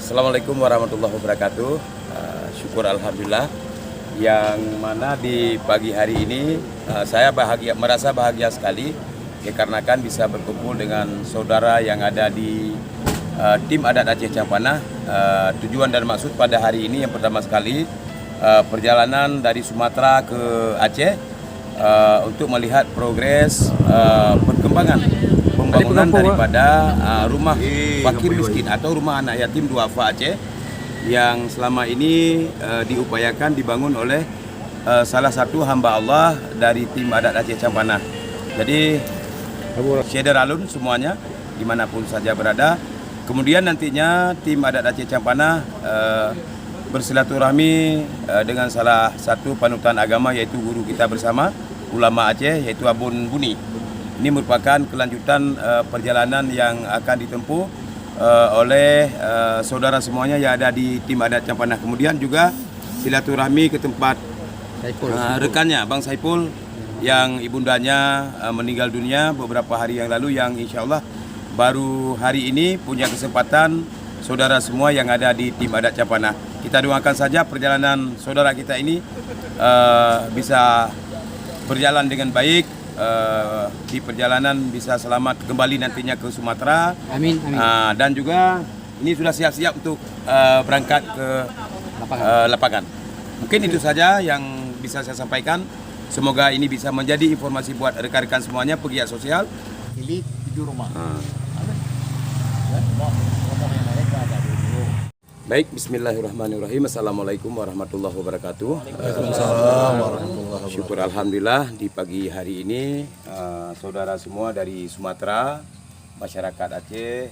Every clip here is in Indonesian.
Assalamualaikum warahmatullahi wabarakatuh. Syukur alhamdulillah yang mana di pagi hari ini saya merasa bahagia sekali dikarenakan bisa berkumpul dengan saudara yang ada di tim adat Aceh Campana. Tujuan dan maksud pada hari ini yang pertama sekali perjalanan dari Sumatera ke Aceh untuk melihat progres perkembangan pembangunan daripada rumah fakir miskin atau rumah anak yatim duafa Aceh yang selama ini diupayakan dibangun oleh salah satu hamba Allah dari tim adat Aceh Campana. Jadi syederalun semuanya dimanapun saja berada. Kemudian nantinya tim adat Aceh Campana bersilaturahmi dengan salah satu panutan agama yaitu guru kita bersama ulama Aceh yaitu Abun Buni. Ini merupakan kelanjutan perjalanan yang akan ditempuh oleh saudara semuanya yang ada di tim adat Campana. Kemudian juga silaturahmi ke tempat rekannya Bang Saipul yang ibundanya meninggal dunia beberapa hari yang lalu, yang insya Allah baru hari ini punya kesempatan saudara semua yang ada di tim adat Campana. Kita doakan saja perjalanan saudara kita ini bisa berjalan dengan baik, di perjalanan bisa selamat kembali nantinya ke Sumatera. Amin. Dan juga ini sudah siap-siap untuk berangkat ke lapangan. Mungkin itu saja yang bisa saya sampaikan. Semoga ini bisa menjadi informasi buat rekan-rekan semuanya pegiat sosial. Ini di rumah. Baik, bismillahirrahmanirrahim. Assalamualaikum warahmatullahi wabarakatuh. Syukur alhamdulillah di pagi hari ini saudara semua dari Sumatera, masyarakat Aceh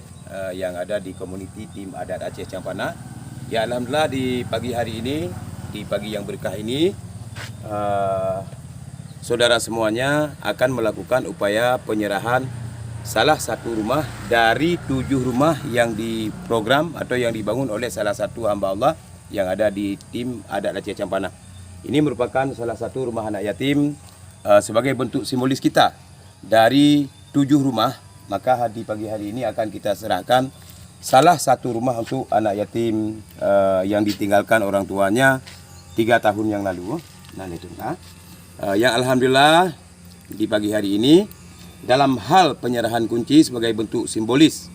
yang ada di komuniti tim adat Aceh Campana. Ya alhamdulillah di pagi hari ini, di pagi yang berkah ini, saudara semuanya akan melakukan upaya penyerahan salah satu rumah dari 7 rumah yang diprogram atau yang dibangun oleh salah satu hamba Allah yang ada di tim adat Aceh Campana. Ini merupakan salah satu rumah anak yatim sebagai bentuk simbolis kita dari 7 rumah. Maka di pagi hari ini akan kita serahkan salah satu rumah untuk anak yatim yang ditinggalkan orang tuanya 3 tahun yang lalu. Yang alhamdulillah di pagi hari ini dalam hal penyerahan kunci sebagai bentuk simbolis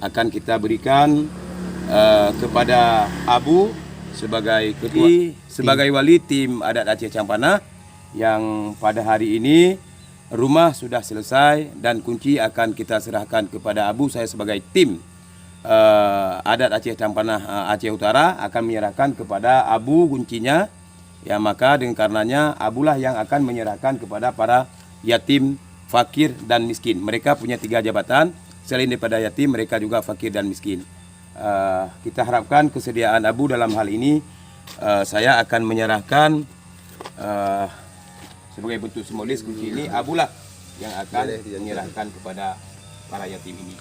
akan kita berikan kepada Abu sebagai ketua, sebagai wali tim adat Aceh Campana, yang pada hari ini rumah sudah selesai dan kunci akan kita serahkan kepada Abu. Saya sebagai tim adat Aceh Campana Aceh Utara akan menyerahkan kepada Abu kuncinya. Ya, maka dengan karenanya Abulah yang akan menyerahkan kepada para yatim, fakir dan miskin. Mereka punya 3 jabatan. Selain daripada yatim, mereka juga fakir dan miskin. Kita harapkan kesediaan Abu dalam hal ini. Saya akan menyerahkan sebagai bentuk simbolis kunci ini. Abulah yang akan menyerahkan kepada para yatim ini.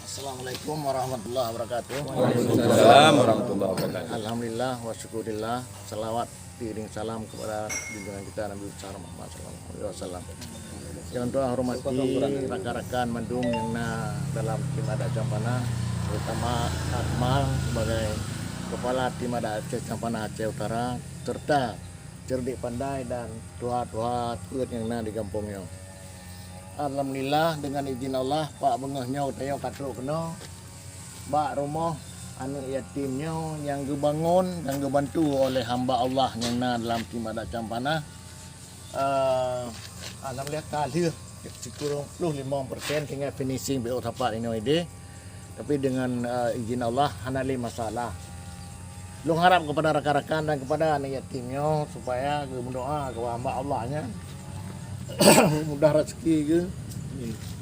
Assalamualaikum warahmatullahi wabarakatuh. Waalaikumsalam warahmatullahi wabarakatuh. Alhamdulillah wa syukurillah. Salawat diiring salam kepada junjungan kita Nabi besar Muhammad SAW. Yang untuk hormati rekan-rekan mendung yang dalam tim adat Campana, terutama Akmal sebagai kepala tim adat Aceh Campana Aceh Utara, serta cerdik pandai dan tua-tua kuat yang di kampungnya. Alhamdulillah dengan izin Allah Pak bengahnya tayo katruk kena bak rumah anak yatimnya yang dibangun dan dibantu oleh hamba Allah yang dalam tim adat Campana. Alhamdulillah kali sekurang 25% tinggal finishing BO tapak ini ide. Tapi dengan izin Allah hanali masalah. Lu harap kepada rekan-rekan dan kepada anak yatimnya supaya berdoa kepada hamba Allahnya mudah rezeki ke,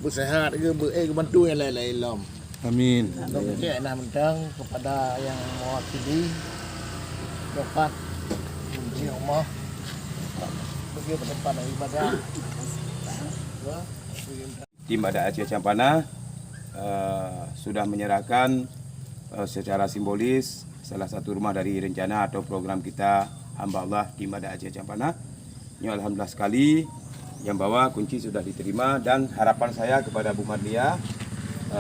bersehat ke, bantu yang lain-lain. Amin. Kemudian mentang kepada yang mewakili dapat kunci rumah bagi tempat ibadah. Tim adat Aceh Campana sudah menyerahkan secara simbolis salah satu rumah dari rencana atau program kita hamba Allah tim adat Aceh Campana. Ini alhamdulillah sekali yang bawa kunci sudah diterima, dan harapan saya kepada Bu Marlia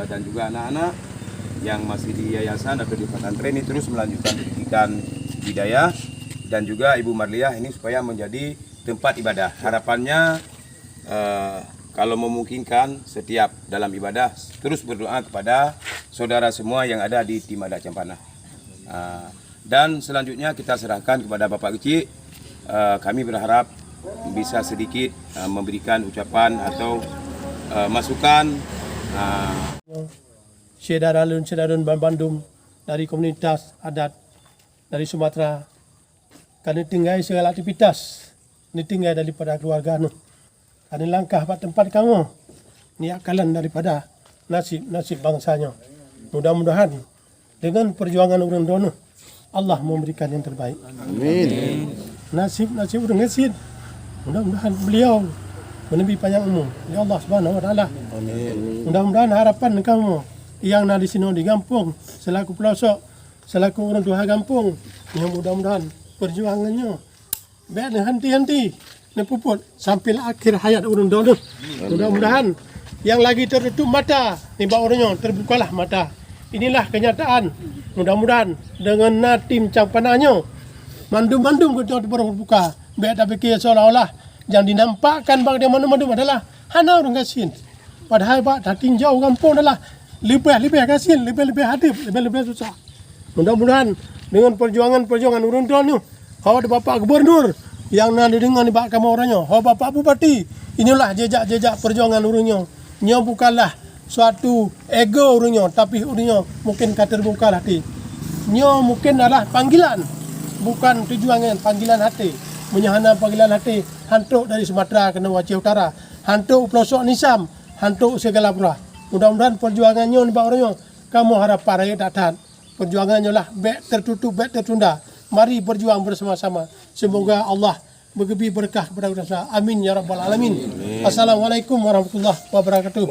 dan juga anak-anak yang masih di yayasan atau di pesantren ini terus melanjutkan pendidikan hidayah, dan juga Ibu Marliah ini supaya menjadi tempat ibadah. Harapannya kalau memungkinkan setiap dalam ibadah terus berdoa kepada saudara semua yang ada di Timada Cempana. Dan selanjutnya kita serahkan kepada Bapak Kecil. Kami berharap bisa sedikit memberikan ucapan atau masukan. Syedar-alun Bandung dari komunitas adat dari Sumatera. Kami tinggal segala aktivitas. Ini tinggal daripada keluarga nu. Kami langkah pada tempat kamu. Ini akalan daripada nasib bangsanya. Mudah-mudahan dengan perjuangan orang dono Allah memberikan yang terbaik. Amin. Nasib orang ngesid. Mudah-mudahan beliau menemui panjang umur. Ya Allah Subhanahu Wa Taala. Amin. Mudah-mudahan harapan kamu yang di sini di kampung selaku pelosok, selaku orang tua kampung, yang mudah-mudahan perjuangannya biar henti-henti nepuput sampai akhir hayat orang dulu. Mudah-mudahan yang lagi tertutup mata, ni orangnya terbukalah mata. Inilah kenyataan. Mudah-mudahan dengan tim campananya mandum-mandum kita terbuka. Biar tak fikir seolah-olah yang dinampakkan bagi mandum-mandum adalah hana orang kasihin. Padahal Pak dah tinjau kampung adalah lebih kasihin, lebih hadap, lebih susah. Mudah-mudahan dengan perjuangan orang tua ni, hawa Bapak Gubernur yang nak dengar ni kamu orangnya, hawa Bapak Bupati, inilah jejak perjuangan orangnya. Nya bukanlah suatu ego orangnya, tapi orangnya mungkin terbuka hati. Nya mungkin adalah panggilan, bukan tujuan, panggilan hati. Menyahana panggilan hati, hantuk dari Sumatera kena Aceh Utara, hantuk pelosok Nisam, hantuk segala pura. Mudah-mudahan perjuangannya ni orangnya, kamu harap para datang. Perjuangannya lah, baik tertutup, baik tertunda. Mari berjuang bersama-sama. Semoga Allah bergebi berkah kepada kita. Amin ya rabbal alamin. Assalamualaikum warahmatullahi wabarakatuh.